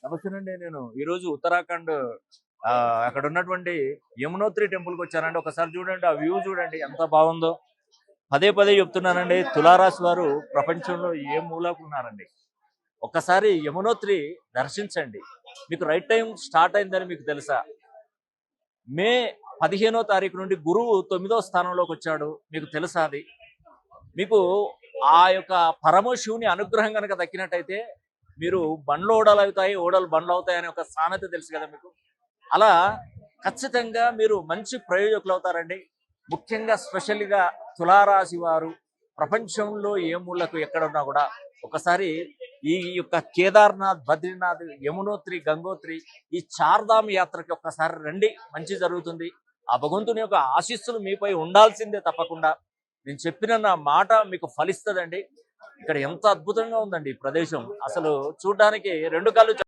నమస్తేనండి. నేను ఈరోజు ఉత్తరాఖండ్ అక్కడ ఉన్నటువంటి యమునోత్రి టెంపుల్కి వచ్చానండి. ఒకసారి చూడండి, ఆ వ్యూ చూడండి ఎంత బాగుందో. పదే పదే చెప్తున్నానండి, తులారాశి వారు ప్రపంచంలో ఏ మూలకు ఉన్నారండి. ఒక్కసారి యమునోత్రి దర్శించండి. మీకు రైట్ టైం స్టార్ట్ అయిందని మీకు తెలుసా? మే 15వ తారీఖు నుండి గురువు 9వ స్థానంలోకి వచ్చాడు. మీకు తెలుసా అది? మీకు ఆ యొక్క పరమశివుని అనుగ్రహం కనుక దక్కినట్టయితే మీరు బండ్లు ఓడలు అవుతాయి, ఓడలు బండ్లు అవుతాయి అనే ఒక సామెత తెలుసు కదా మీకు. అలా ఖచ్చితంగా మీరు మంచి ప్రయోజకులు అవుతారండి. ముఖ్యంగా స్పెషల్గా తులారాశి వారు ప్రపంచంలో ఏ మూలకు ఎక్కడున్నా కూడా ఒకసారి ఈ యొక్క కేదార్నాథ్, బద్రీనాథ్, యమునోత్రి, గంగోత్రి ఈ చార్ధామ్ యాత్రకి ఒక్కసారి రండి. మంచి జరుగుతుంది. ఆ భగవంతుని యొక్క ఆశీస్సులు మీపై ఉండాల్సిందే తప్పకుండా. నేను చెప్పిన నా మాట మీకు ఫలిస్తుందండి. ఇక్కడ ఎంత అద్భుతంగా ఉందండి ఈ ప్రదేశం. అసలు చూడడానికి రెండు కళ్ళు